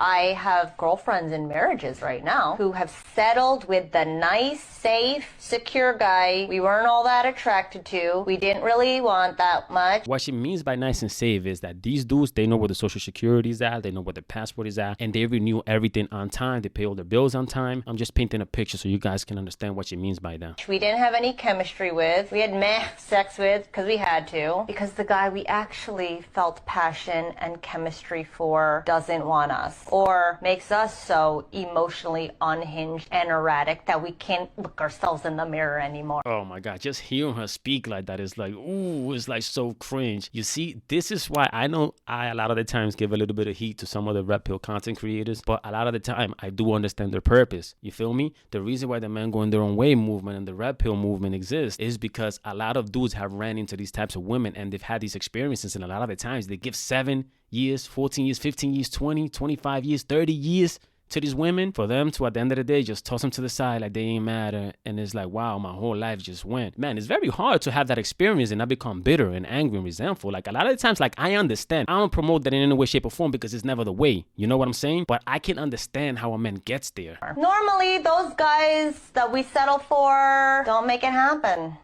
I have girlfriends in marriages right now who have settled with the nice, safe, secure guy we weren't all that attracted to. We didn't really want that much. What she means by nice and safe is that these dudes, they know where the social security is at, they know where the passport is at, and they renew everything on time. They pay all their bills on time. I'm just painting a picture so you guys can understand what she means by that. We didn't have any chemistry with. We had meh sex with because we had to. Because the guy we actually felt passion and chemistry for doesn't want us, or makes us so emotionally unhinged and erratic that we can't look ourselves in the mirror anymore. Oh my God, just hearing her speak like that is like, ooh, it's like so cringe. You see, this is why I know I a lot of the times give a little bit of heat to some of the red pill content creators, but a lot of the time I do understand their purpose. You feel me? The reason why the men going their own way movement and the red pill movement exists is because a lot of dudes have ran into these types of women and they've had these experiences, and a lot of the times they give 7 years, 14 years, 15 years, 20, 25 years, 30 years to these women for them to at the end of the day just toss them to the side like they ain't matter. And it's like, wow, my whole life just went. Man, it's very hard to have that experience and not become bitter and angry and resentful. Like a lot of the times, like I understand, I don't promote that in any way, shape or form because it's never the way, you know what I'm saying? But I can understand how a man gets there. Normally those guys that we settle for don't make it happen.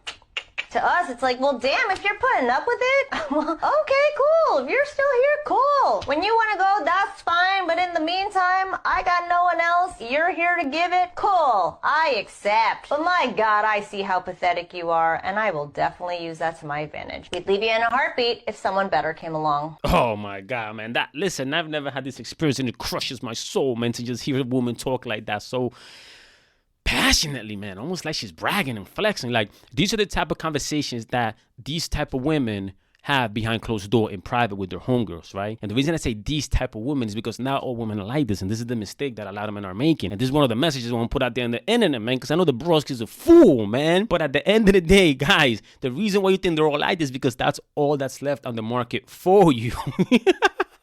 To us, it's like, well, damn, if you're putting up with it, well, okay, cool. If you're still here, cool. When you want to go, that's fine. But in the meantime, I got no one else. You're here to give it. Cool. I accept. But my God, I see how pathetic you are, and I will definitely use that to my advantage. We'd leave you in a heartbeat if someone better came along. Oh my God, man. Listen, I've never had this experience, and it crushes my soul, man, to just hear a woman talk like that. So passionately, man, almost like she's bragging and flexing. Like, these are the type of conversations that these type of women have behind closed door in private with their homegirls, right? And the reason I say these type of women is because not all women are like this, and this is the mistake that a lot of men are making. And this is one of the messages I want to put out there on the internet, man, because I know the Broskees is a fool, man. But at the end of the day, guys, the reason why you think they're all like this is because that's all that's left on the market for you.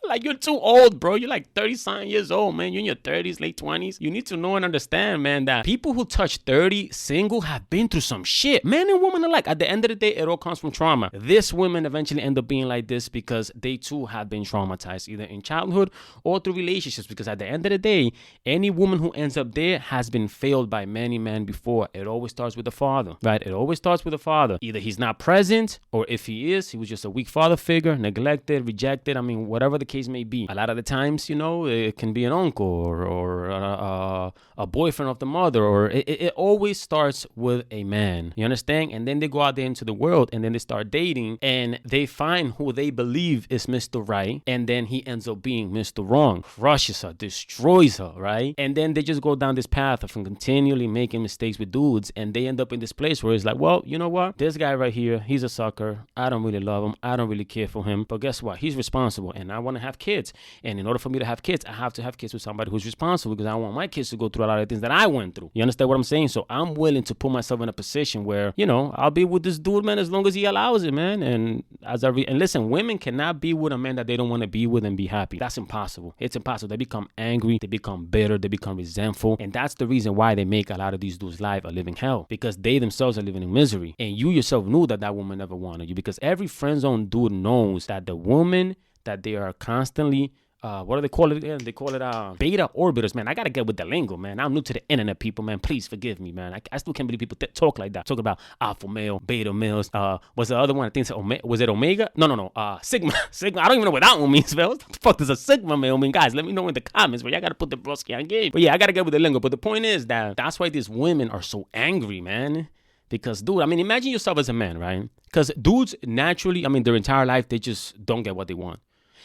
Like, you're too old, bro. You're like 30-something years old, man. You're in your 30s, late 20s. You need to know and understand, man, that people who touch 30 single have been through some shit. Men and women alike. At the end of the day, it all comes from trauma. This women eventually end up being like this because they too have been traumatized, either in childhood or through relationships. Because at the end of the day, any woman who ends up there has been failed by many men before. It always starts with the father, right? It always starts with the father. Either he's not present, or if he is, he was just a weak father figure, neglected, rejected. I mean, whatever the case may be. A lot of the times, you know, it can be an uncle or a boyfriend of the mother, or it always starts with a man. You understand? And then they go out there into the world and then they start dating and they find who they believe is Mr. Right, and then he ends up being Mr. Wrong, crushes her, destroys her, right? And then they just go down this path of continually making mistakes with dudes, and they end up in this place where it's like, well, you know what? This guy right here, he's a sucker. I don't really love him. I don't really care for him. But guess what? He's responsible, and I want to have kids. And in order for me to have kids, I have to have kids with somebody who's responsible, because I want my kids to go through a lot of things that I went through. You understand what I'm saying? So I'm willing to put myself in a position where, you know, I'll be with this dude, man, as long as he allows it, man. And and listen, women cannot be with a man that they don't want to be with and be happy. That's impossible. It's impossible. They become angry, they become bitter, they become resentful. And that's the reason why they make a lot of these dudes' life a living hell, because they themselves are living in misery. And you yourself knew that woman never wanted you, because every friend zone dude knows that the woman that they are constantly what do they call it again? They call it beta orbiters, man. I gotta get with the lingo, man. I'm new to the internet, people, man. Please forgive me, man. I still can't believe people talk like that. Talk about alpha male, beta males. Was the other one? I think was it omega? No. Sigma. Sigma. I don't even know what that one means, man. What the fuck does a sigma male mean? Guys, let me know in the comments, but y'all gotta put the Broskee on game. But yeah, I gotta get with the lingo. But the point is that's why these women are so angry, man. Because, dude, I mean, imagine yourself as a man, right? Because dudes naturally, I mean, their entire life, they just don't get what they want.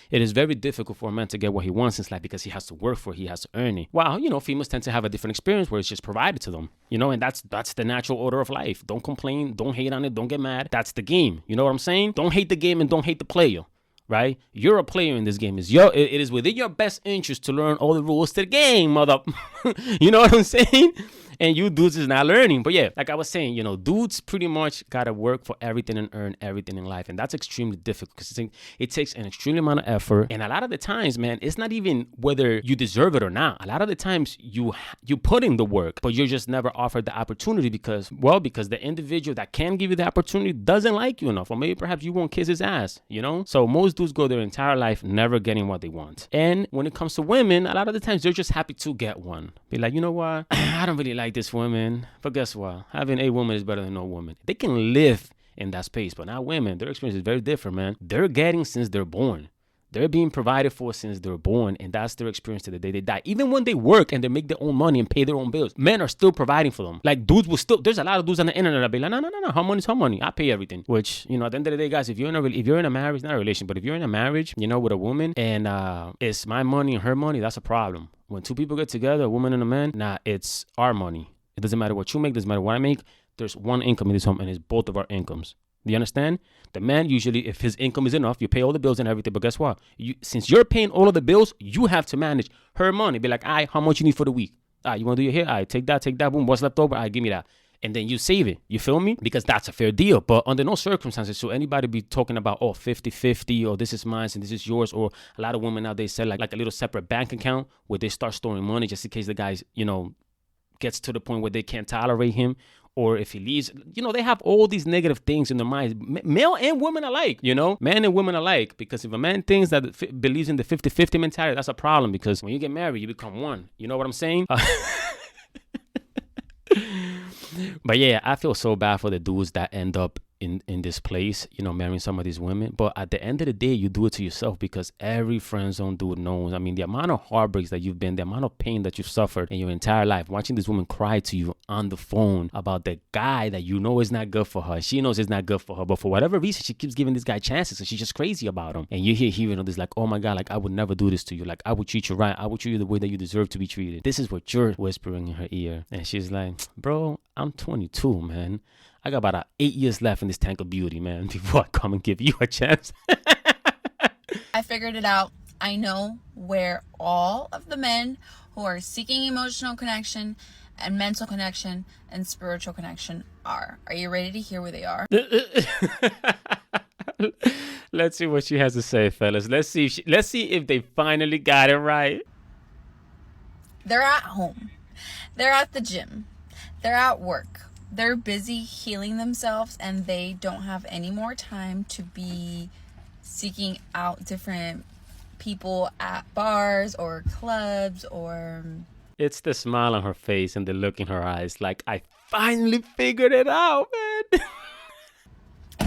It is very difficult for a man to get what he wants in life because he has to work for it, he has to earn it. While, you know, females tend to have a different experience where it's just provided to them, you know, and that's the natural order of life. Don't complain, don't hate on it, don't get mad. That's the game. You know what I'm saying? Don't hate the game and don't hate the player, right? You're a player in this game. It is within your best interest to learn all the rules to the game, mother. You know what I'm saying? and you dudes is not learning. But yeah, like I was saying, you know, dudes pretty much gotta work for everything and earn everything in life, and that's extremely difficult because it takes an extreme amount of effort. And a lot of the times, man, it's not even whether you deserve it or not. A lot of the times you put in the work, but you're just never offered the opportunity because the individual that can give you the opportunity doesn't like you enough, or maybe perhaps you won't kiss his ass, you know? So most dudes go their entire life never getting what they want. And when it comes to women, a lot of the times they're just happy to get one. Be like, you know what? I don't really like this woman, but guess what? Having a woman is better than no woman. They can live in that space, but not women. Their experience is very different, man. They're getting since they're born. They're being provided for since they're born, and that's their experience to the day they die. Even when they work and they make their own money and pay their own bills, men are still providing for them. Like, dudes will still, there's a lot of dudes on the internet that be like, no, her money's her money. I pay everything. Which, you know, at the end of the day, guys, if you're in a marriage, not a relation, but if you're in a marriage, you know, with a woman, and it's my money and her money, that's a problem. When two people get together, a woman and a man, it's our money. It doesn't matter what you make, doesn't matter what I make. There's one income in this home, and it's both of our incomes. Do you understand? The man usually, if his income is enough, you pay all the bills and everything. But guess what? Since you're paying all of the bills, you have to manage her money. Be like, how much you need for the week? You want to do your hair? Take that. Boom. What's left over? Give me that. And then you save it. You feel me? Because that's a fair deal. But under no circumstances should anybody be talking about, 50-50, or this is mine and this is yours. Or a lot of women nowadays sell like a little separate bank account where they start storing money just in case the guy, you know, gets to the point where they can't tolerate him. Or if he leaves, you know, they have all these negative things in their minds, male and women alike, you know, men and women alike. Because if a man thinks that believes in the 50-50 mentality, that's a problem. Because when you get married, you become one. You know what I'm saying? But yeah, I feel so bad for the dudes that end up in this place, you know, marrying some of these women. But at the end of the day, you do it to yourself, because every friend zone dude knows. I mean, the amount of heartbreaks that you've been, the amount of pain that you've suffered in your entire life, watching this woman cry to you on the phone about the guy that you know is not good for her. She knows it's not good for her, but for whatever reason, she keeps giving this guy chances, and she's just crazy about him. And you hearing all this like, oh my God, like I would never do this to you. Like I would treat you right. I would treat you the way that you deserve to be treated. This is what you're whispering in her ear. And she's like, bro, I'm 22, man. I got about 8 years left in this tank of beauty, man, before I come and give you a chance. I figured it out. I know where all of the men who are seeking emotional connection and mental connection and spiritual connection are. Are you ready to hear where they are? Let's see what she has to say, fellas. Let's see if they finally got it right. They're at home. They're at the gym. They're at work. They're busy healing themselves, and they don't have any more time to be seeking out different people at bars or clubs or... It's the smile on her face and the look in her eyes like, I finally figured it out, man.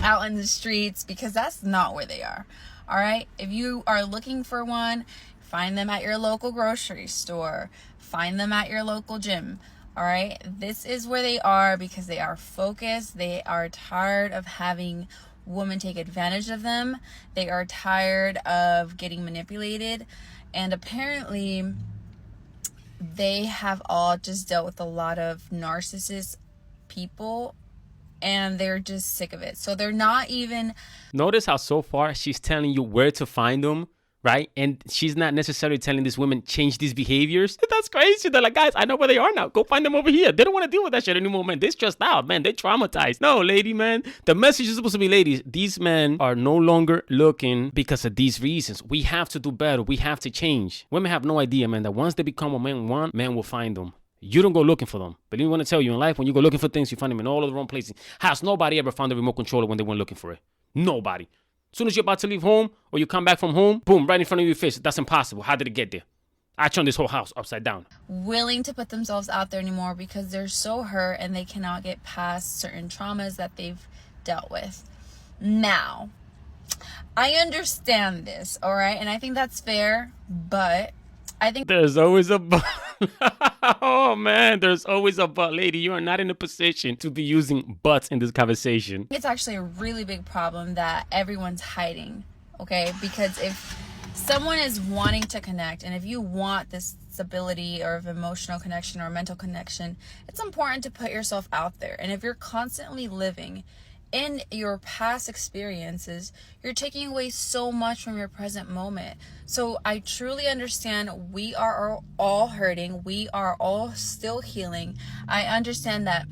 Out in the streets, because that's not where they are. All right? If you are looking for one, find them at your local grocery store. Find them at your local gym. All right, this is where they are, because they are focused. They are tired of having women take advantage of them. They are tired of getting manipulated. And apparently, they have all just dealt with a lot of narcissist people, and they're just sick of it. So they're not even... Notice how so far she's telling you where to find them. Right? And she's not necessarily telling these women change these behaviors. That's crazy. They're like, guys, I know where they are now. Go find them over here. They don't want to deal with that shit anymore, man. They're stressed out, man. They're traumatized. No, lady, man. The message is supposed to be, ladies, these men are no longer looking because of these reasons. We have to do better. We have to change. Women have no idea, man, that once they become what men want, men will find them. You don't go looking for them. But I want to tell you, in life, when you go looking for things, you find them in all of the wrong places. Has nobody ever found the remote controller when they went looking for it? Nobody. As soon as you're about to leave home or you come back from home, boom, right in front of your face. That's impossible. How did it get there? I turned this whole house upside down. Willing to put themselves out there anymore because they're so hurt and they cannot get past certain traumas that they've dealt with. Now, I understand this, all right? And I think that's fair, but I think there's always a but. Oh man, there's always a but. Lady, you are not in a position to be using buts in this conversation. It's actually a really big problem that everyone's hiding, okay? Because if someone is wanting to connect, and if you want this stability or of emotional connection or mental connection, it's important to put yourself out there. And if you're constantly living in your past experiences, you're taking away so much from your present moment. So I truly understand we are all hurting. We are all still healing. I understand that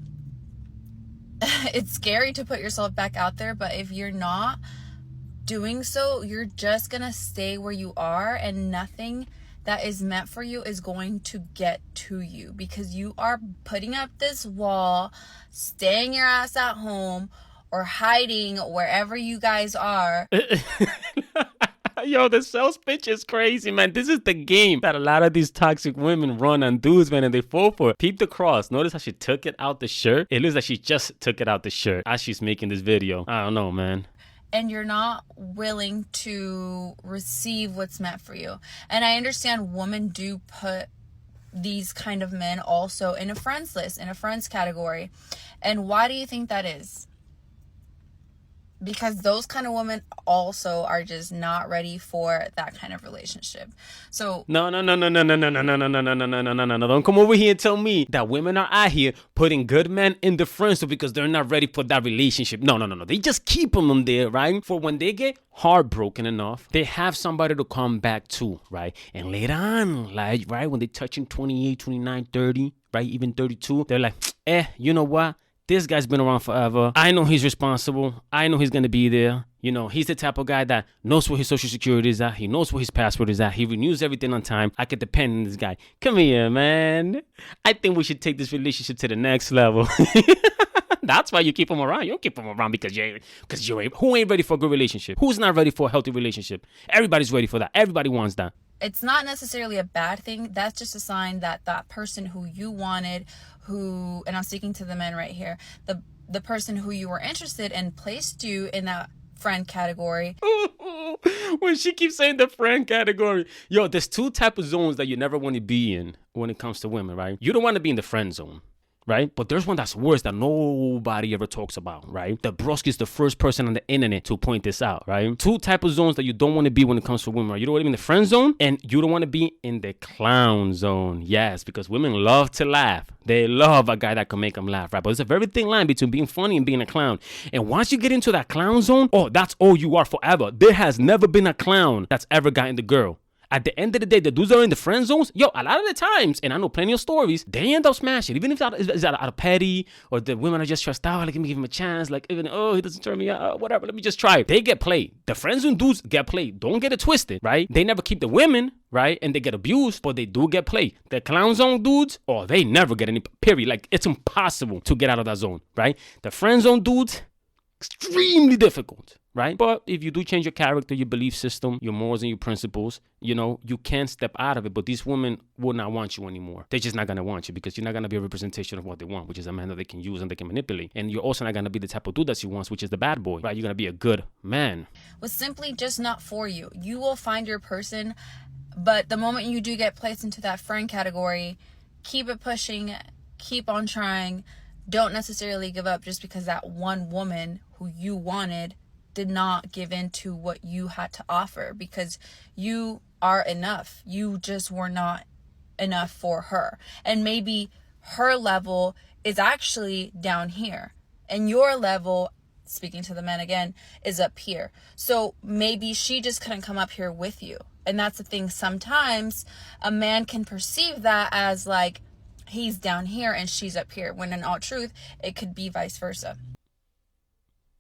it's scary to put yourself back out there, but if you're not doing so, you're just gonna stay where you are, and nothing that is meant for you is going to get to you, because you are putting up this wall, staying your ass at home, or hiding wherever you guys are. Yo, the sales pitch is crazy, man. This is the game that a lot of these toxic women run on dudes, man, and they fall for it. Peep the cross. Notice how she took it out the shirt? It looks like she just took it out the shirt as she's making this video. I don't know, man. And you're not willing to receive what's meant for you. And I understand women do put these kind of men also in a friends list, in a friends category. And why do you think that is? Because those kind of women also are just not ready for that kind of relationship. So no. Don't come over here and tell me that women are out here putting good men in the friends because they're not ready for that relationship. No. They just keep them there, right? For when they get heartbroken enough, they have somebody to come back to, right? And later on, like, right, when they're touching 28, 29, 30, right, even 32, they're like, you know what? This guy's been around forever. I know he's responsible. I know he's going to be there. You know, he's the type of guy that knows where his social security is at. He knows where his passport is at. He renews everything on time. I could depend on this guy. Come here, man. I think we should take this relationship to the next level. That's why you keep him around. You don't keep him around because who ain't ready for a good relationship? Who's not ready for a healthy relationship? Everybody's ready for that. Everybody wants that. It's not necessarily a bad thing. That's just a sign that that person who you wanted, and I'm speaking to the men right here, the person who you were interested in placed you in that friend category. When she keeps saying the friend category, yo, there's two type of zones that you never want to be in when it comes to women, right? You don't want to be in the friend zone, right? But there's one that's worse that nobody ever talks about, right? The Broskee is the first person on the internet to point this out, right? Two type of zones that you don't want to be when it comes to women, right? You don't want to be in the friend zone, and you don't want to be in the clown zone. Yes, because women love to laugh. They love a guy that can make them laugh, right? But it's a very thin line between being funny and being a clown. And once you get into that clown zone, that's all you are forever. There has never been a clown that's ever gotten the girl. At the end of the day, the dudes that are in the friend zones, yo, a lot of the times, and I know plenty of stories, they end up smashing. Even if it's out of petty, or the women are just stressed out, like, let me give him a chance, like, even, he doesn't turn me out, whatever, let me just try it. They get played. The friend zone dudes get played. Don't get it twisted, right? They never keep the women, right? And they get abused, but they do get played. The clown zone dudes, they never get any, period. Like, it's impossible to get out of that zone, right? The friend zone dudes, extremely difficult. Right? But if you do change your character, your belief system, your morals and your principles, you know, you can step out of it. But these women will not want you anymore. They're just not going to want you because you're not going to be a representation of what they want, which is a man that they can use and they can manipulate. And you're also not going to be the type of dude that she wants, which is the bad boy, right? You're going to be a good man. Was simply just not for you. You will find your person, but the moment you do get placed into that friend category, keep it pushing, keep on trying. Don't necessarily give up just because that one woman who you wanted did not give in to what you had to offer, because you are enough. You just were not enough for her. And maybe her level is actually down here, and your level, speaking to the men again, is up here. So maybe she just couldn't come up here with you. And that's the thing. Sometimes a man can perceive that as like he's down here and she's up here, when in all truth, it could be vice versa.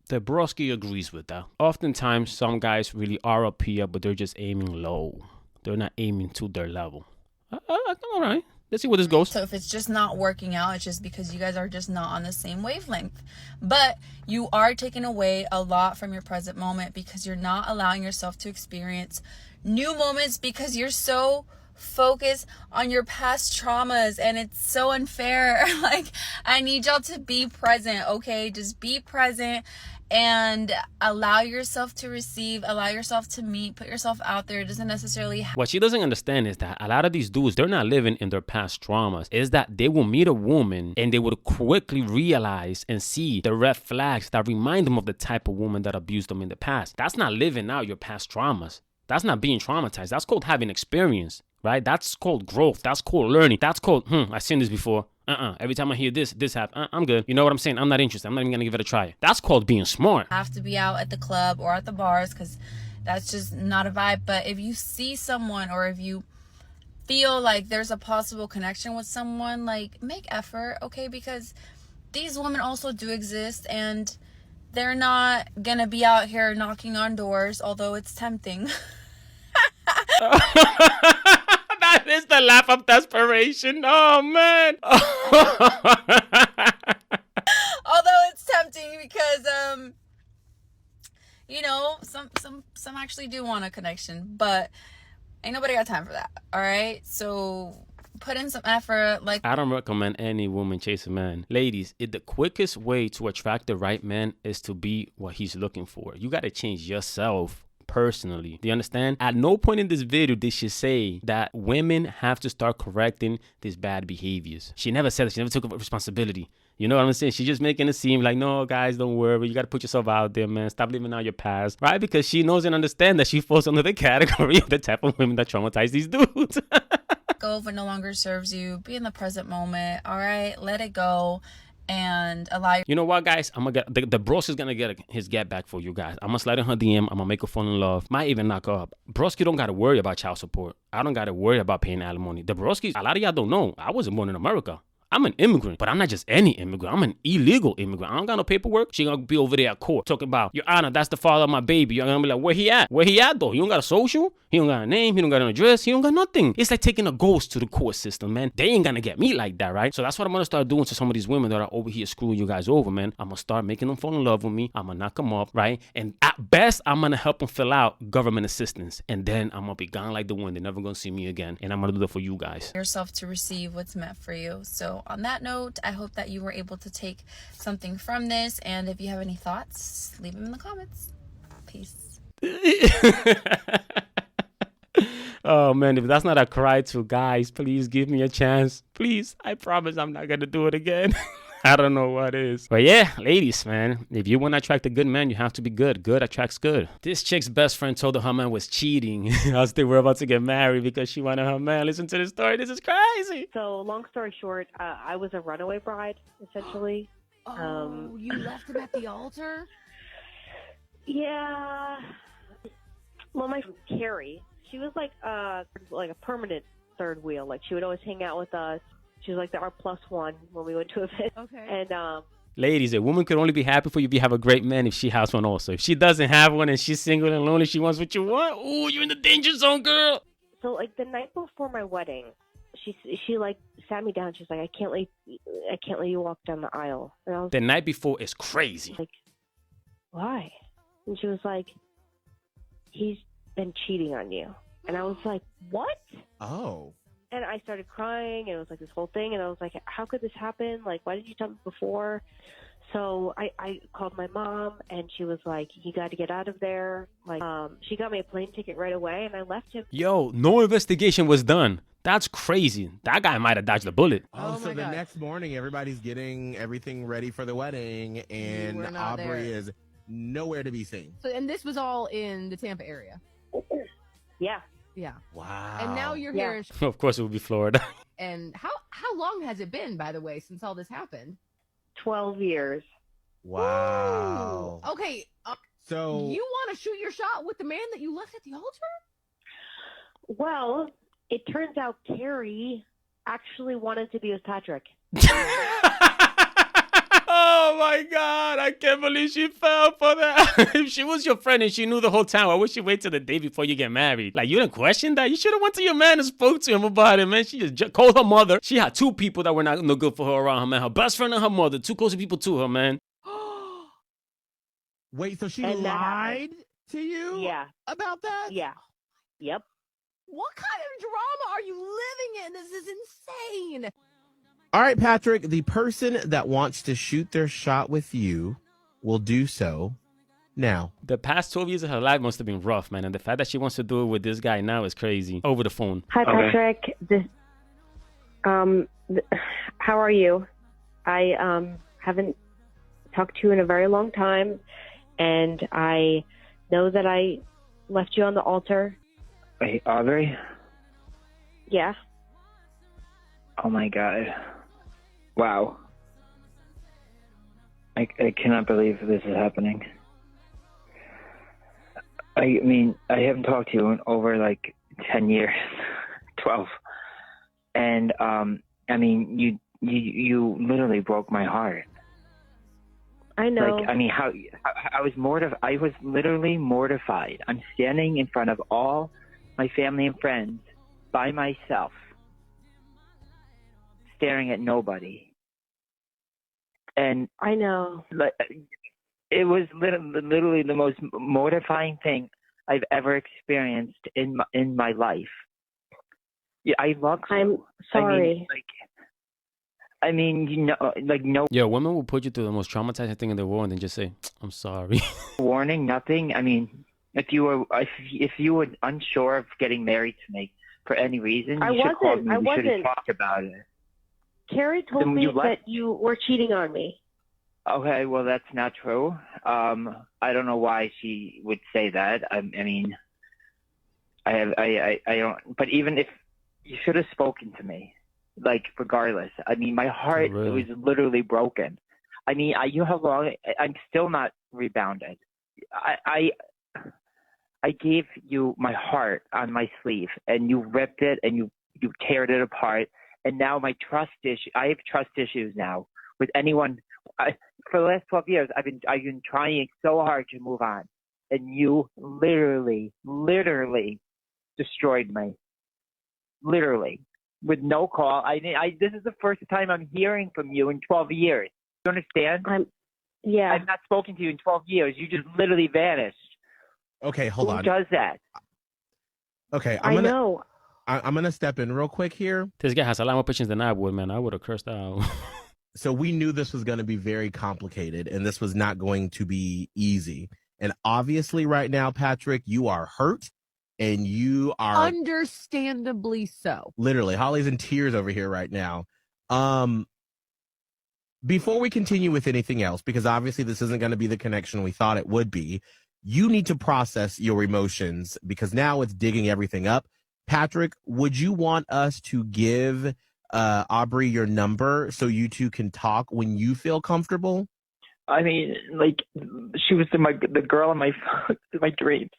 The Broskee agrees with that. Oftentimes, some guys really are up here, but they're just aiming low. They're not aiming to their level. All right. Let's see where this goes. So if it's just not working out, it's just because you guys are just not on the same wavelength. But you are taking away a lot from your present moment because you're not allowing yourself to experience new moments because you're so focused on your past traumas, and it's so unfair. Like, I need y'all to be present, okay? Just be present and allow yourself to receive, allow yourself to meet, put yourself out there. It doesn't necessarily What she doesn't understand is that a lot of these dudes, they're not living in their past traumas. Is that they will meet a woman and they would quickly realize and see the red flags that remind them of the type of woman that abused them in the past. That's not living out your past traumas. That's not being traumatized. That's called having experience, right? That's called growth. That's called learning. That's called, I've seen this before. Every time I hear this happen, I'm good. You know what I'm saying? I'm not interested. I'm not even gonna give it a try. That's called being smart. Have to be out at the club or at the bars because that's just not a vibe. But if you see someone or if you feel like there's a possible connection with someone, like, make effort, okay? Because these women also do exist, and they're not gonna be out here knocking on doors, although it's tempting. That is the laugh of desperation. Oh man. Although it's tempting because you know, some actually do want a connection, but ain't nobody got time for that. All right, so put in some effort. Like, I don't recommend any woman chase a man. Ladies, the quickest way to attract the right man is to be what he's looking for. You got to change yourself personally. Do you understand? At no point in this video did she say that women have to start correcting these bad behaviors. She never said that. She never took responsibility. You know what I'm saying? She's just making it seem like, no, guys, don't worry. You got to put yourself out there, man. Stop living out your past, right? Because she knows and understands that she falls under the category of the type of women that traumatize these dudes. go if it no longer serves you. Be in the present moment, all right? Let it go and allow. You know what, guys? I'm gonna get the bros is gonna get his get back for you guys. I'm gonna slide in her DM. I'm gonna make her fall in love. Might even knock her up. Broskee don't gotta worry about child support. I don't gotta worry about paying alimony. The Broskees, a lot of y'all don't know, I wasn't born in America. I'm an immigrant, but I'm not just any immigrant. I'm an illegal immigrant. I don't got no paperwork. She gonna be over there at court talking about, Your Honor, that's the father of my baby. You're gonna be like, where he at? Where he at though? He don't got a social. He don't got a name. He don't got an address. He don't got nothing. It's like taking a ghost to the court system, man. They ain't gonna get me like that, right? So that's what I'm gonna start doing to some of these women that are over here screwing you guys over, man. I'm gonna start making them fall in love with me. I'm gonna knock them up, right? And at best, I'm gonna help them fill out government assistance. And then I'm gonna be gone like the wind. They're never gonna see me again. And I'm gonna do that for you guys. Yourself to receive what's meant for you. So on that note, I hope that you were able to take something from this. And if you have any thoughts, leave them in the comments. Peace. Oh man, if that's not a cry to, guys, please give me a chance. Please, I promise I'm not gonna do it again. I don't know what is. But yeah, ladies, man, if you want to attract a good man, you have to be good. Good attracts good. This chick's best friend told her man was cheating as they were about to get married because she wanted her man. Listen to the story. This is crazy. So long story short, I was a runaway bride, essentially. Oh, you left him at the altar? Yeah. Well, my friend Carrie, she was like a permanent third wheel. Like, she would always hang out with us. She was like the R+1 when we went to events. Okay. And ladies, a woman could only be happy for you if you have a great man, if she has one also. If she doesn't have one and she's single and lonely, she wants what you want. Ooh, you're in the danger zone, girl. So like the night before my wedding, she like sat me down. She's like, I can't let you walk down the aisle. And I was The night before is crazy. like, why? And she was like, he's been cheating on you. And I was like, what? Oh. And I started crying, and it was like this whole thing, and I was like, how could this happen? Like, why didn't you tell me before? So I called my mom, and she was like, you got to get out of there. Like, she got me a plane ticket right away, and I left him. Yo, no investigation was done. That's crazy. That guy might have dodged a bullet. Oh, so my the God. next morning, everybody's getting everything ready for the wedding, were and not Aubrey there. is nowhere to be seen. So, and this was all in the Tampa area. Yeah. Yeah. Wow. And now you're Yeah. here. Of course, it would be Florida. And how long has it been, by the way, since all this happened? 12 years. Wow. Ooh. Okay. So You want to shoot your shot with the man that you left at the altar? Well, it turns out Carrie actually wanted to be with Patrick. Oh my God, I can't believe she fell for that. If she was your friend and she knew the whole time, why would she wait till the day before you get married? Like, you didn't question that? You should have went to your man and spoke to him about it, man. She just called her mother. She had two people that were not no good for her around her, man. Her best friend and her mother, two close people to her, man. wait, so she And that lied to you Yeah. about that? Yeah. Yep. What kind of drama are you living in? This is insane. All right, Patrick, the person that wants to shoot their shot with you will do so now. The past 12 years of her life must have been rough, man. And the fact that she wants to do it with this guy now is crazy. Over the phone. Hi, Patrick. How are you? I haven't talked to you in a very long time, and I know that I left you on the altar. Wait, Aubrey? Yeah. Oh my God. Wow. I cannot believe this is happening. I mean, I haven't talked to you in over like 10 years, 12. And, I mean, you literally broke my heart. I know. Like, I mean, I was mortified. I was literally mortified. I'm standing in front of all my family and friends by myself, staring at nobody. And I know. Like, it was literally the most mortifying thing I've ever experienced in my life. Yeah, I love you. I'm sorry. I mean, you know, like no. Yeah, women will put you through the most traumatizing thing in the world and then just say, "I'm sorry." Warning, nothing. I mean, if you were unsure of getting married to me for any reason, you should call me. We should have talked about it. Carrie told me that you were cheating on me. Okay, well, that's not true. I don't know why she would say that. I mean, I don't. But even if you should have spoken to me, like regardless. I mean, my heart was literally broken. I mean, you know how long? I'm still not rebounded. I gave you my heart on my sleeve, and you ripped it, and you teared it apart. And now my trust issue. I have trust issues now with anyone. For the last 12 years, I've been trying so hard to move on, and you literally destroyed me. Literally, with no call. This is the first time I'm hearing from you in 12 years. You understand? Yeah. I've not spoken to you in 12 years. You just literally vanished. Okay, hold on. Who does that? Okay, I know. I'm gonna step in real quick here. This guy has a lot more patience than I would, man. I would have cursed out. So we knew this was going to be very complicated and this was not going to be easy. And obviously right now, Patrick, you are hurt and you are understandably so. Literally, Holly's in tears over here right now. Before we continue with anything else, because obviously this isn't going to be the connection we thought it would be, you need to process your emotions because now it's digging everything up. Patrick, would you want us to give Aubrey your number so you two can talk when you feel comfortable? I mean, like, she was the girl in my dreams.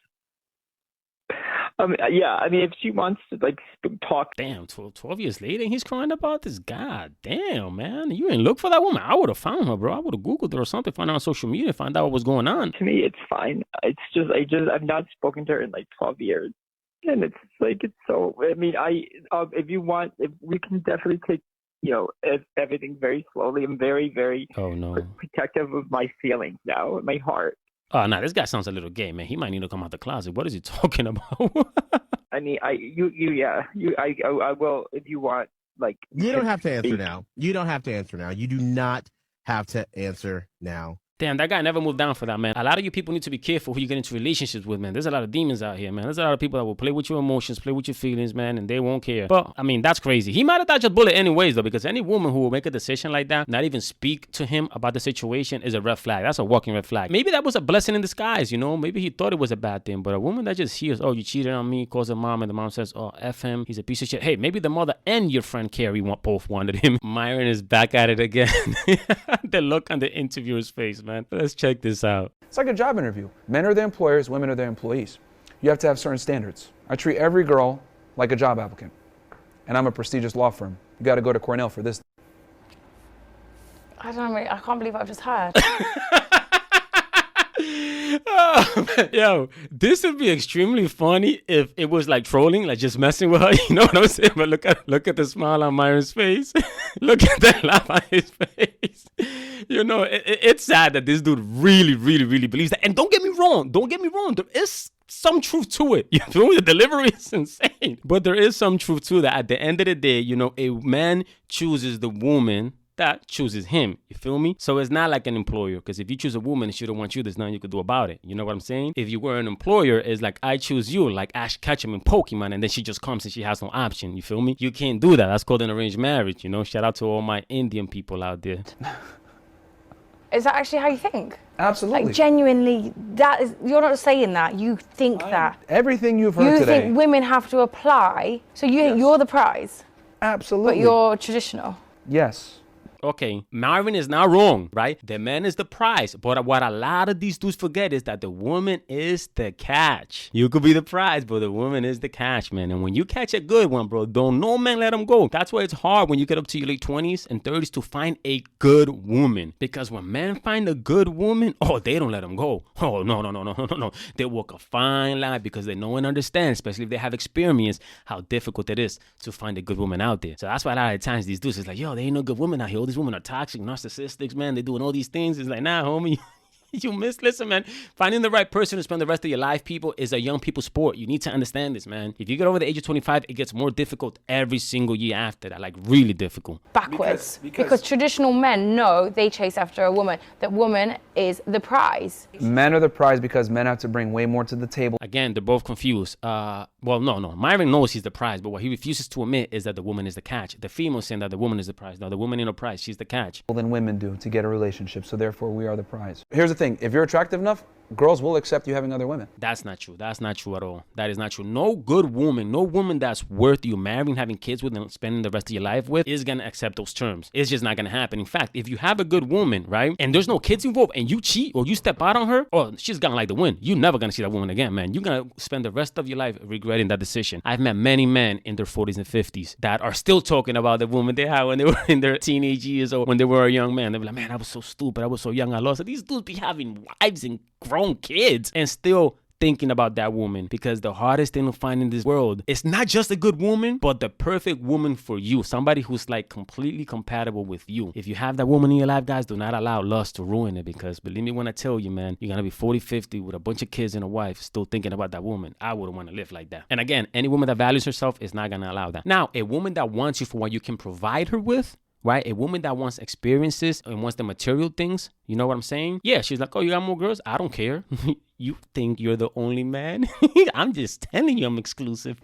Yeah, I mean, if she wants to, like, talk. Damn, 12 years later, and he's crying about this. God damn, man. You didn't look for that woman. I would have found her, bro. I would have Googled her or something, found her on social media, find out what was going on. To me, it's fine. It's just, I've not spoken to her in, like, 12 years. And it's like, it's so, I mean, if you want, if we can definitely take, you know, everything very slowly. I'm very, very protective of my feelings now, my heart. Oh, no, this guy sounds a little gay, man. He might need to come out the closet. What is he talking about? I mean, I will, if you want, like. You don't have to answer now. You don't have to answer now. You do not have to answer now. Damn, that guy never moved down for that, man. A lot of you people need to be careful who you get into relationships with, man. There's a lot of demons out here, man. There's a lot of people that will play with your emotions, play with your feelings, man, and they won't care. But, I mean, that's crazy. He might have dodged a bullet anyways, though, because any woman who will make a decision like that, not even speak to him about the situation, is a red flag. That's a walking red flag. Maybe that was a blessing in disguise, you know? Maybe he thought it was a bad thing, but a woman that just hears, oh, you cheated on me, calls her mom, and the mom says, oh, F him, he's a piece of shit. Hey, maybe the mother and your friend Carrie both wanted him. Myron is back at it again. The look on the interviewer's face, man. Let's check this out. It's like a job interview. Men are the employers, women are the employees. You have to have certain standards. I treat every girl like a job applicant. And I'm a prestigious law firm. You got to go to Cornell for this. I don't know, I can't believe what I've just heard. Oh, man. Yo, this would be extremely funny if it was like trolling, like just messing with her. You know what I'm saying? But look at the smile on Myron's face. Look at that laugh on his face. You know, it's sad that this dude really believes that. And don't get me wrong. There is some truth to it. You know, the delivery is insane. But there is some truth to that. At the end of the day, you know, a man chooses the woman that chooses him. You feel me? So it's not like an employer, because if you choose a woman and she don't want you, there's nothing you could do about it. You know what I'm saying? If you were an employer, it's like I choose you, like Ash Ketchum in Pokemon, and then she just comes and she has no option. You feel me? You can't do that. That's called an arranged marriage. You know, shout out to all my Indian people out there. Is that actually how you think? Absolutely. Like, genuinely, that is, you're not saying that, you think that. Everything you've heard today. You think women have to apply, so you think you're the prize? Absolutely. But you're traditional? Yes. okay, Myron is not wrong, right? The man is the prize. But what a lot of these dudes forget is that the woman is the catch. You could be the prize, but the woman is the catch, man. And when you catch a good one, bro, don't no man let them go. That's why it's hard when you get up to your late 20s and 30s to find a good woman. Because when men find a good woman, oh, they don't let them go. Oh, no. They walk a fine line because they know and understand, especially if they have experience, how difficult it is to find a good woman out there. So that's why a lot of times these dudes is like, yo, there ain't no good women out here. All these women are toxic, narcissistic, man. They're doing all these things. It's like, nah, homie. Listen, man, finding the right person to spend the rest of your life, people, is a young people's sport. You need to understand this, man. If you get over the age of 25, it gets more difficult every single year after that, like really difficult. Backwards. Because traditional men know they chase after a woman. That woman is the prize. Men are the prize because men have to bring way more to the table. Again, they're both confused. Well, no. Myron knows he's the prize, but what he refuses to admit is that the woman is the catch. The female saying that the woman is the prize. No, the woman ain't no prize. She's the catch. Than women do to get a relationship, so therefore we are the prize. Here's the thing. If you're attractive enough, girls will accept you having other women. That's not true. That's not true at all. That is not true. No good woman, no woman that's worth you marrying, having kids with, and spending the rest of your life with is going to accept those terms. It's just not going to happen. In fact, if you have a good woman, right, and there's no kids involved, and you cheat or you step out on her, oh, she's going to like the win. You're never going to see that woman again, man. You're going to spend the rest of your life regretting that decision. I've met many men in their 40s and 50s that are still talking about the woman they had when they were in their teenage years or when they were a young man. They're like, man, I was so stupid. I was so young. I lost it. These dudes be having wives and grown kids and still thinking about that woman, because the hardest thing to find in this world is not just a good woman, but the perfect woman for you. Somebody who's like completely compatible with you. If you have that woman in your life, guys, do not allow lust to ruin it, because believe me when I tell you, man, you're gonna be 40, 50 with a bunch of kids and a wife still thinking about that woman. I wouldn't want to live like that. And again, any woman that values herself is not gonna allow that. Now, a woman that wants you for what you can provide her with, right? A woman that wants experiences and wants the material things, you know what I'm saying? Yeah, she's like, oh, you got more girls? I don't care. You think you're the only man? I'm just telling you I'm exclusive.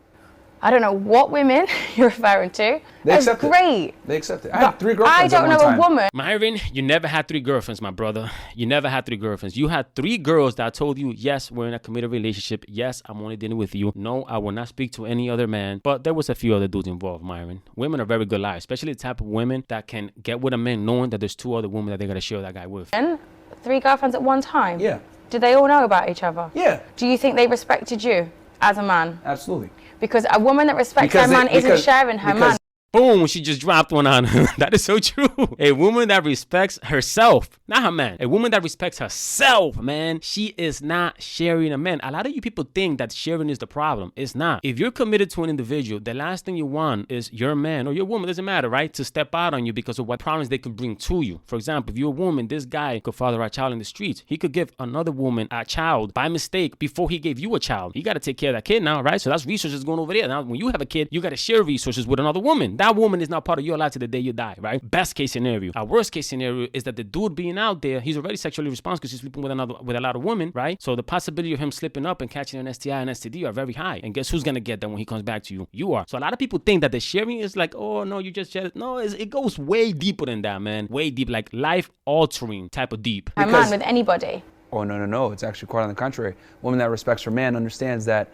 I don't know what women you're referring to. That's great. They accept it. I had 3 girlfriends. I don't know a woman. Myron, you never had 3 girlfriends, my brother. You never had 3 girlfriends. You had 3 girls that told you, yes, we're in a committed relationship. Yes, I'm only dealing with you. No, I will not speak to any other man. But there was a few other dudes involved, Myron. Women are very good liars, especially the type of women that can get with a man knowing that there's 2 other women that they got to share that guy with. And 3 girlfriends at one time? Yeah. Did they all know about each other? Yeah. Do you think they respected you as a man? Absolutely. Because a woman that respects her man isn't sharing her man. Boom, she just dropped one on her. That is so true. A woman that respects herself, not her man. A woman that respects herself, man, she is not sharing a man. A lot of you people think that sharing is the problem. It's not. If you're committed to an individual, the last thing you want is your man or your woman, doesn't matter, right, to step out on you because of what problems they could bring to you. For example, if you're a woman, this guy could father a child in the streets. He could give another woman a child by mistake before he gave you a child. You got to take care of that kid now, right? So that's resources going over there. Now, when you have a kid, you got to share resources with another woman. That woman is not part of your life to the day you die, right? Best case scenario. Our worst case scenario is that the dude being out there, he's already sexually responsible because he's sleeping with a lot of women, right? So the possibility of him slipping up and catching an STI and STD are very high. And guess who's gonna get that when he comes back to you? You are. So a lot of people think that the sharing is like, oh no, you just jealous. No, it goes way deeper than that, man. Way deep, like life-altering type of deep. A man with anybody. Oh no. It's actually quite on the contrary. A woman that respects her man understands that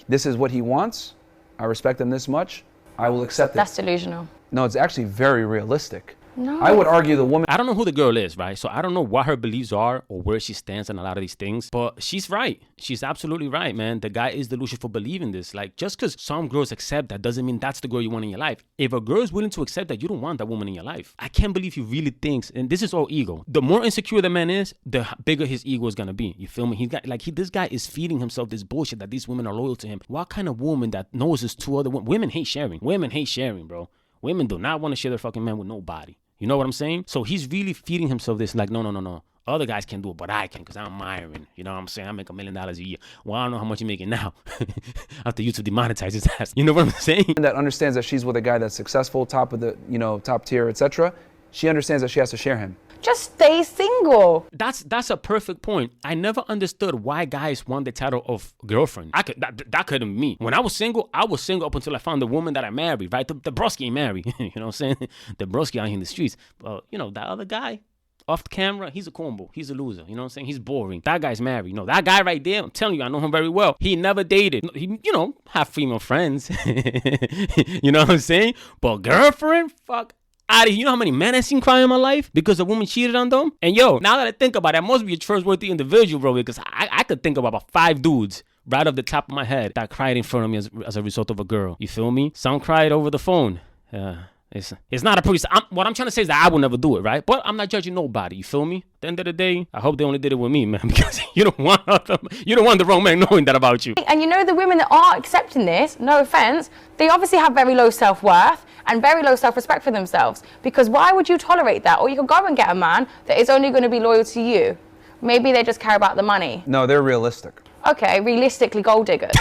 this is what he wants. I respect him this much. I will accept it. That's delusional. No, it's actually very realistic. No. I would argue the woman... I don't know who the girl is, right? So I don't know what her beliefs are or where she stands on a lot of these things, but she's right. She's absolutely right, man. The guy is delusional for believing this. Like, just because some girls accept that doesn't mean that's the girl you want in your life. If a girl is willing to accept that, you don't want that woman in your life. I can't believe he really thinks, and this is all ego. The more insecure the man is, the bigger his ego is going to be. You feel me? This guy is feeding himself this bullshit that these women are loyal to him. What kind of woman that knows there's 2 other women? Women hate sharing. Women hate sharing, bro. Women do not want to share their fucking man with nobody. You know what I'm saying? So he's really feeding himself this like, no. Other guys can do it, but I can because I'm Myron. You know what I'm saying? I make $1 million a year. Well, I don't know how much you're making now after YouTube demonetizes his ass. You know what I'm saying? That understands that she's with a guy that's successful, top of the, top tier, etc. She understands that she has to share him. Just stay single. That's a perfect point. I never understood why guys want the title of girlfriend. That couldn't be me. When I was single up until I found the woman that I married, right? The Broskee ain't married. You know what I'm saying? The Broskee out here in the streets. That other guy, off the camera, he's a cornball. He's a loser. You know what I'm saying? He's boring. That guy's married. No, that guy right there, I'm telling you, I know him very well. He never dated. He, have female friends. You know what I'm saying? But girlfriend, fuck out of here. You know how many men I've seen cry in my life because a woman cheated on them? And yo, now that I think about it, I must be a trustworthy individual, bro, because I could think about 5 dudes right off the top of my head that cried in front of me as a result of a girl. You feel me? Some cried over the phone. It's not a pretty. What I'm trying to say is that I will never do it, right? But I'm not judging nobody. You feel me? At the end of the day, I hope they only did it with me, man, because you don't want the wrong man knowing that about you. And you know, the women that are accepting this, no offense, they obviously have very low self-worth and very low self-respect for themselves. Because why would you tolerate that? Or you could go and get a man that is only going to be loyal to you. Maybe they just care about the money. No, they're realistic. Okay, realistically gold diggers.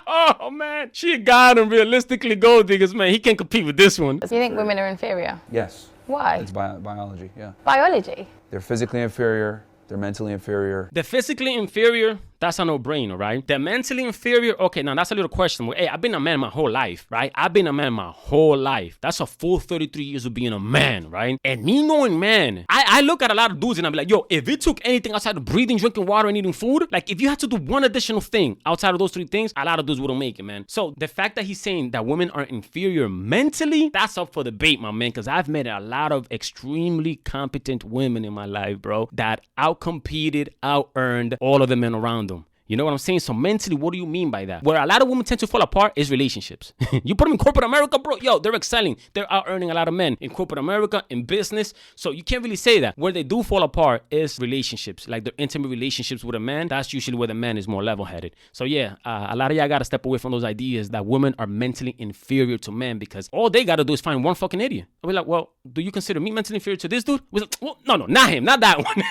Oh man, she got him. Realistically, gold diggers, man. He can't compete with this one. Do you think women are inferior? Yes. Why? It's biology, yeah. Biology? They're physically inferior. They're mentally inferior. The physically inferior, that's a no-brainer, right? The mentally inferior, okay, now that's a little questionable. Hey, I've been a man my whole life, right? I've been a man my whole life. That's a full 33 years of being a man, right? And me knowing, man, I look at a lot of dudes and I'm like, yo, if it took anything outside of breathing, drinking water, and eating food, like if you had to do one additional thing outside of those 3 things, a lot of dudes wouldn't make it, man. So the fact that he's saying that women are inferior mentally, that's up for debate, my man, because I've met a lot of extremely competent women in my life, bro, that outcompeted, out-earned all of the men around them. You know what I'm saying? So mentally, what do you mean by that? Where a lot of women tend to fall apart is relationships. You put them in corporate America, bro, yo, they're excelling. They're out-earning a lot of men in corporate America, in business. So you can't really say that. Where they do fall apart is relationships. Like their intimate relationships with a man, that's usually where the man is more level-headed. So yeah, a lot of y'all got to step away from those ideas that women are mentally inferior to men, because all they got to do is find one fucking idiot. I'll be like, well, do you consider me mentally inferior to this dude? Well, no, not him, not that one.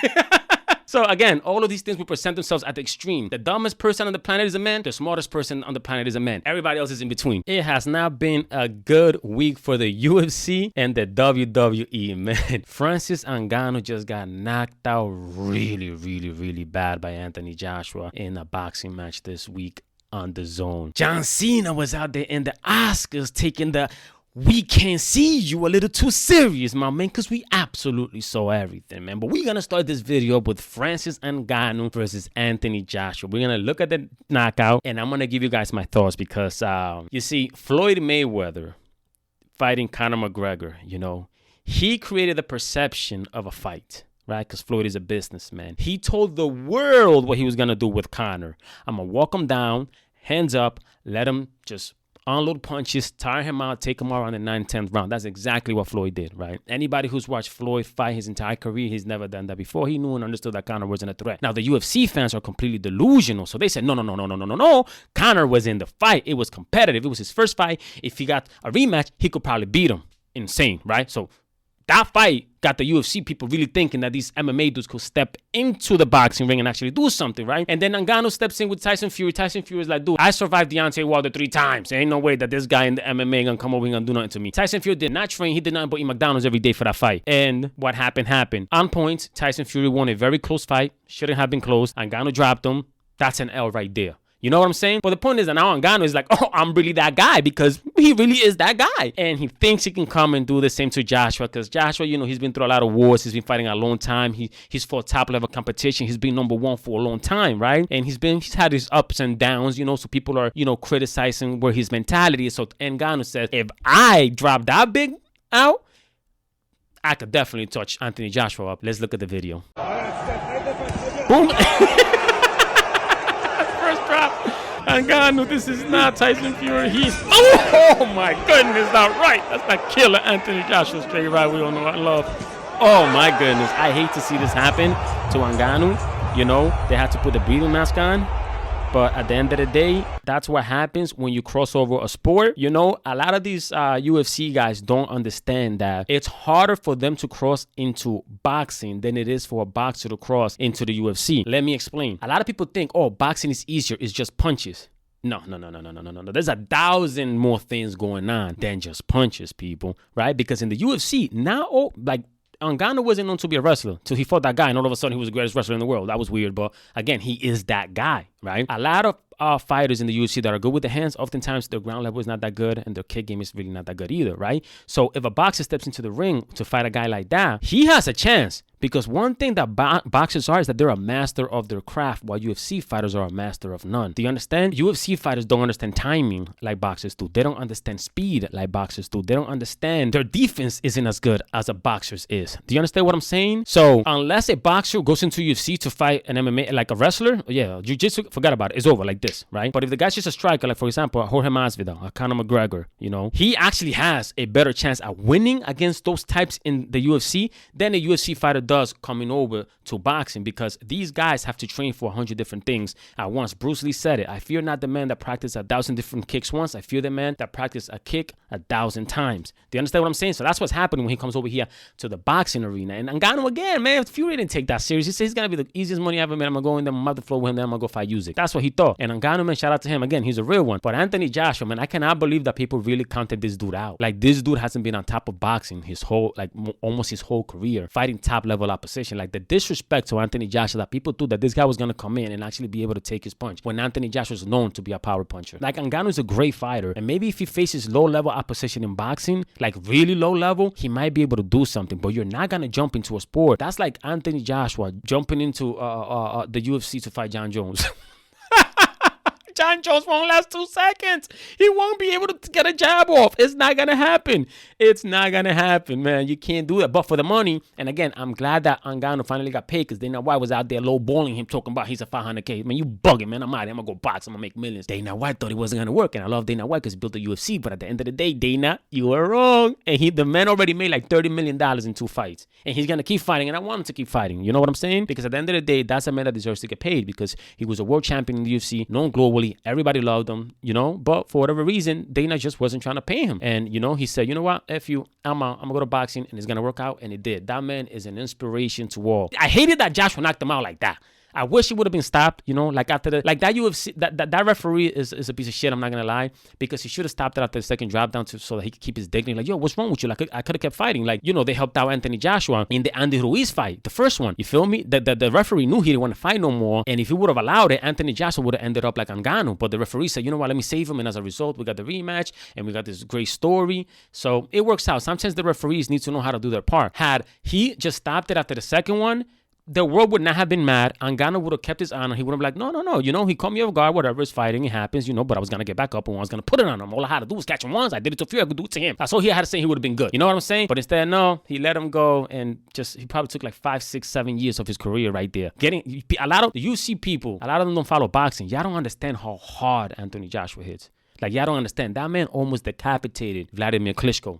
So again, all of these things will present themselves at the extreme. The dumbest person on the planet is a man. The smartest person on the planet is a man. Everybody else is in between. It has not been a good week for the UFC and the WWE, man. Francis Ngannou just got knocked out really bad by Anthony Joshua in a boxing match this week on the Zone. John Cena was out there in the Oscars taking the "we can't see you" a little too serious, my man, because we absolutely saw everything, man. But we're going to start this video up with Francis Ngannou versus Anthony Joshua. We're going to look at the knockout, and I'm going to give you guys my thoughts because, you see, Floyd Mayweather fighting Conor McGregor, you know, he created the perception of a fight, right? Because Floyd is a businessman. He told the world what he was going to do with Conor. I'm going to walk him down, hands up, let him just unload punches, tire him out, take him out on the 9th, 10th round. That's exactly what Floyd did, right? Anybody who's watched Floyd fight his entire career, he's never done that before. He knew and understood that Conor wasn't a threat. Now, the UFC fans are completely delusional. So they said, no. Conor was in the fight. It was competitive. It was his first fight. If he got a rematch, he could probably beat him. Insane, right? So that fight got the UFC people really thinking that these MMA dudes could step into the boxing ring and actually do something, right? And then Ngannou steps in with Tyson Fury. Tyson Fury is like, dude, I survived Deontay Wilder 3 times. There ain't no way that this guy in the MMA gonna come over here and do nothing to me. Tyson Fury did not train. He did nothing but eat McDonald's every day for that fight. And what happened. On points, Tyson Fury won a very close fight. Shouldn't have been close. Ngannou dropped him. That's an L right there. You know what I'm saying? But the point is that now Ngannou is like, oh, I'm really that guy, because he really is that guy. And he thinks he can come and do the same to Joshua, because Joshua, you know, he's been through a lot of wars. He's been fighting a long time. He's fought top level competition. He's been number 1 for a long time, right? And he's had his ups and downs, you know, so people are, you know, criticizing where his mentality is. So Ngannou says, if I drop that big out, I could definitely touch Anthony Joshua up. Let's look at the video. Boom. Ngannou, this is not Tyson Fury. Oh my goodness, not right. That's that killer Anthony Joshua straight right we all know and love. Oh my goodness, I hate to see this happen to Ngannou. You know, they had to put the breathing mask on. But at the end of the day, that's what happens when you cross over a sport. You know, a lot of these UFC guys don't understand that it's harder for them to cross into boxing than it is for a boxer to cross into the UFC. Let me explain. A lot of people think, oh, boxing is easier. It's just punches. No. There's 1,000 more things going on than just punches, people, right? Because in the UFC, now, Ngannou wasn't known to be a wrestler till he fought that guy, and all of a sudden he was the greatest wrestler in the world. That was weird, but again, he is that guy, right? A lot of fighters in the UFC that are good with the hands, oftentimes their ground level is not that good, and their kick game is really not that good either, right? So if a boxer steps into the ring to fight a guy like that, he has a chance, Because one thing that boxers are is that they're a master of their craft, while UFC fighters are a master of none. Do you understand? UFC fighters don't understand timing like boxers do. They don't understand speed like boxers do. They don't understand their defense isn't as good as a boxer's is. Do you understand what I'm saying? So unless a boxer goes into UFC to fight an MMA, like a wrestler, yeah, jiu-jitsu, forget about it. It's over like this, right? But if the guy's just a striker, like for example, Jorge Masvidal, Conor McGregor, you know, he actually has a better chance at winning against those types in the UFC than a UFC fighter does coming over to boxing, because these guys have to train for 100 different things at once. Bruce Lee said it. I fear not the man that practiced 1,000 different kicks once. I fear the man that practiced a kick 1,000 times. Do you understand what I'm saying? So that's what's happening when he comes over here to the boxing arena. And Ngannou again, man, Fury didn't take that serious. He said he's gonna be the easiest money I ever made. I'm gonna go in there, mother floor with him, then I'm gonna go fight Usyk. That's what he thought. And Ngannou, man, shout out to him again. He's a real one. But Anthony Joshua, man, I cannot believe that people really counted this dude out. Like, this dude hasn't been on top of boxing his whole, like almost his whole career, fighting top level opposition. Like the disrespect to Anthony Joshua that people thought that this guy was gonna come in and actually be able to take his punch, when Anthony Joshua is known to be a power puncher. Like, Ngannou is a great fighter, and maybe if he faces low level opposition in boxing, like really low level, he might be able to do something. But you're not gonna jump into a sport. That's like Anthony Joshua jumping into the UFC to fight John Jones. John Jones won't last 2 seconds. He won't be able to get a jab off. It's not going to happen. It's not going to happen, man. You can't do that. But for the money, and again, I'm glad that Ngannou finally got paid, because Dana White was out there low-balling him, talking about he's a $500K. Man, you bugging, man. I'm out here. I'm going to go box. I'm going to make millions. Dana White thought it wasn't going to work, and I love Dana White because he built the UFC. But at the end of the day, Dana, you were wrong. And the man already made like $30 million in 2 fights. And he's going to keep fighting, and I want him to keep fighting. You know what I'm saying? Because at the end of the day, that's a man that deserves to get paid, because he was a world champion in the UFC, known globally. Everybody loved him, you know, but for whatever reason, Dana just wasn't trying to pay him. And, you know, he said, you know what, F you, I'm going to go to boxing, and it's going to work out. And it did. That man is an inspiration to all. I hated that Joshua knocked him out like that. I wish it would have been stopped, you know, like after that UFC, that referee is a piece of shit, I'm not going to lie, because he should have stopped it after the second drop down so that he could keep his dignity. Like, yo, what's wrong with you? Like, I could have kept fighting. Like, you know, they helped out Anthony Joshua in the Andy Ruiz fight, the first one. You feel me? The referee knew he didn't want to fight no more, and if he would have allowed it, Anthony Joshua would have ended up like Ngannou. But the referee said, you know what, let me save him, and as a result, we got the rematch, and we got this great story. So it works out. Sometimes the referees need to know how to do their part. Had he just stopped it after the second one, the world would not have been mad. Ngannou would have kept his honor. He would have been like, no. You know, he caught me off guard. Whatever is fighting, it happens. You know, but I was gonna get back up and I was gonna put it on him. All I had to do was catch him once. I did it to Fury. I could do it to him. That's all he had to say. He would have been good. You know what I'm saying? But instead, no. He let him go, and he probably took like 5, 6, 7 years of his career right there. A lot of the UFC people, a lot of them don't follow boxing. Y'all don't understand how hard Anthony Joshua hits. Like, y'all don't understand. That man almost decapitated Vladimir Klitschko.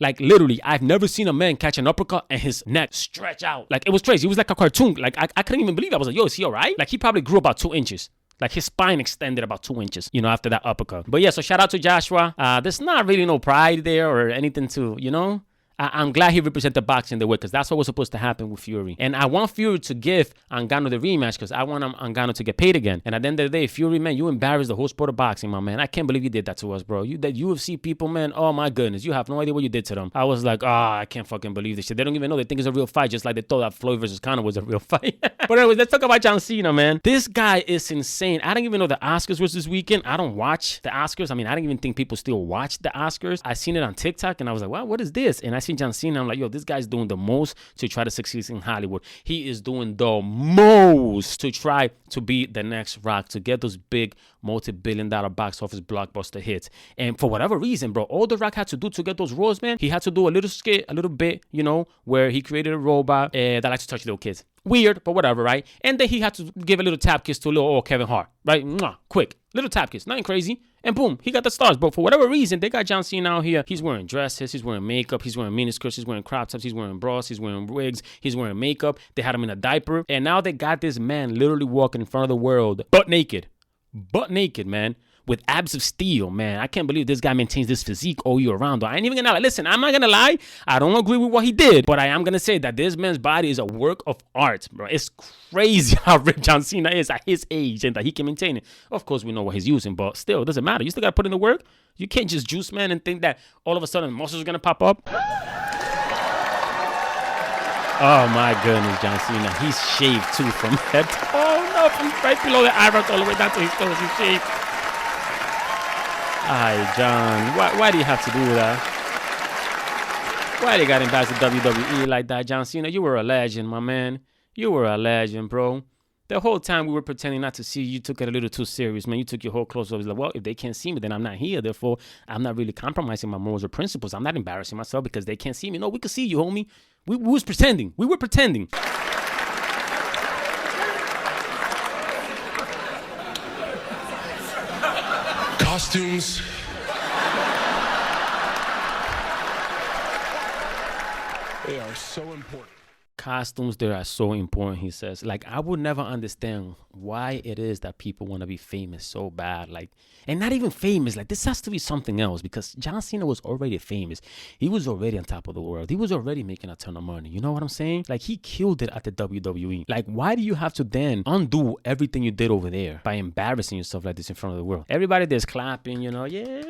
Like, literally, I've never seen a man catch an uppercut and his neck stretch out. Like, it was crazy. It was like a cartoon. Like, I couldn't even believe it. I was like, yo, is he all right? Like, he probably grew about 2 inches. Like, his spine extended about 2 inches, you know, after that uppercut. But yeah, so shout out to Joshua. There's not really no pride there or anything to, you know. I'm glad he represented boxing the way, because that's what was supposed to happen with Fury. And I want Fury to give Ngannou the rematch, because I want Ngannou to get paid again. And at the end of the day, Fury, man, you embarrassed the whole sport of boxing, my man. I can't believe you did that to us, bro. That UFC people, man, oh my goodness, you have no idea what you did to them. I was like, I can't fucking believe this shit. They don't even know. They think it's a real fight, just like they thought that Floyd versus Conor was a real fight. But anyways, let's talk about John Cena, man. This guy is insane. I didn't even know the Oscars was this weekend. I don't watch the Oscars. I mean, I didn't even think people still watch the Oscars. I seen it on TikTok, and I was like, wow, what is this? And I seen John Cena. I'm like, yo, this guy's doing the most to try to succeed in Hollywood. He is doing the most to try to be the next Rock, to get those big multi-billion-dollar box office blockbuster hits. And for whatever reason, bro, all The Rock had to do to get those roles, man, he had to do a little skit, a little bit, you know, where he created a robot that likes to touch little kids. Weird, but whatever, right? And then he had to give a little tap kiss to little old Kevin Hart, right? Mwah, quick, little tap kiss, nothing crazy. And boom, he got the stars. But for whatever reason, they got John Cena out here. He's wearing dresses, he's wearing makeup, he's wearing miniskirts, he's wearing crop tops, he's wearing bras, he's wearing wigs, he's wearing makeup. They had him in a diaper. And now they got this man literally walking in front of the world, butt naked, man. With abs of steel, man. I can't believe this guy maintains this physique all year round. I ain't even gonna lie. Listen, I'm not gonna lie. I don't agree with what he did, but I am gonna say that this man's body is a work of art, bro. It's crazy how ripped John Cena is at his age and that he can maintain it. Of course, we know what he's using, but still, it doesn't matter. You still gotta put in the work. You can't just juice, man, and think that all of a sudden muscles are gonna pop up. Oh my goodness, John Cena. He's shaved too from head. Oh no, from right below the eyebrows all the way down to his toes. He's shaved. Hi, John. Why do you have to do that? Why they got him back to WWE like that, John Cena? You were a legend, my man. You were a legend, bro. The whole time we were pretending not to see you, took it a little too serious, man. You took your whole clothes off. Like, well, if they can't see me, then I'm not here. Therefore, I'm not really compromising my morals or principles. I'm not embarrassing myself because they can't see me. No, we could see you, homie. We was pretending. We were pretending. Costumes. They are so important. Costumes, they are so important, he says. Like, I would never understand why it is that people want to be famous so bad. Like, and not even famous. Like, this has to be something else because John Cena was already famous. He was already on top of the world. He was already making a ton of money. You know what I'm saying? Like, he killed it at the WWE. Like, why do you have to then undo everything you did over there by embarrassing yourself like this in front of the world? Everybody there's clapping, you know, yeah.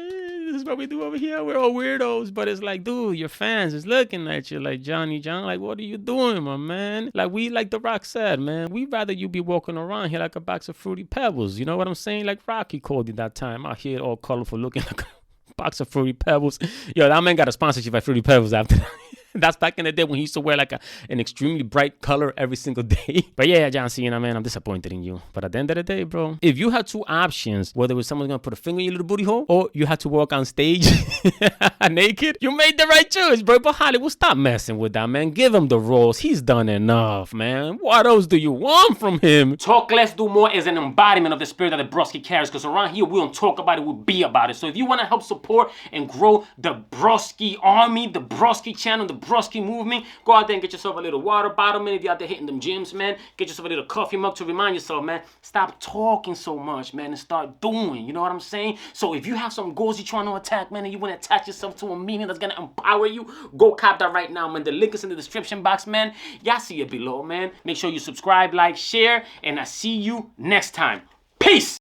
This is what we do over here. We're all weirdos. But it's like, dude, your fans is looking at you like, Johnny John, like, what are you doing, my man? Like, like The Rock said, man, we'd rather you be walking around here like a box of Fruity Pebbles. You know what I'm saying? Like Rocky called you that time. Out here all colorful looking like a box of Fruity Pebbles. Yo, that man got a sponsorship at Fruity Pebbles after that. That's back in the day when he used to wear like an extremely bright color every single day. But yeah, John Cena, man, I'm disappointed in you. But at the end of the day, bro, if you had two options, whether it was someone gonna put a finger in your little booty hole or you had to walk on stage naked, you made the right choice, bro. But Hollywood, stop messing with that, man. Give him the roles. He's done enough, man. What else do you want from him? Talk less, do more is an embodiment of the spirit that the Broskee carries, because around here, we don't talk about it, we be about it. So if you want to help support and grow the Broskee army, the Broskee channel, the Broskee movement, go out there and get yourself a little water bottle, man. If you're out there hitting them gyms, man, get yourself a little coffee mug to remind yourself, man, stop talking so much, man, and start doing. You know what I'm saying? So if you have some goals you're trying to attack, man, and you want to attach yourself to a meeting that's going to empower you, go cop that right now, man. The link is in the description box, man. Y'all see it below, man. Make sure you subscribe, like, share, and I see you next time. Peace!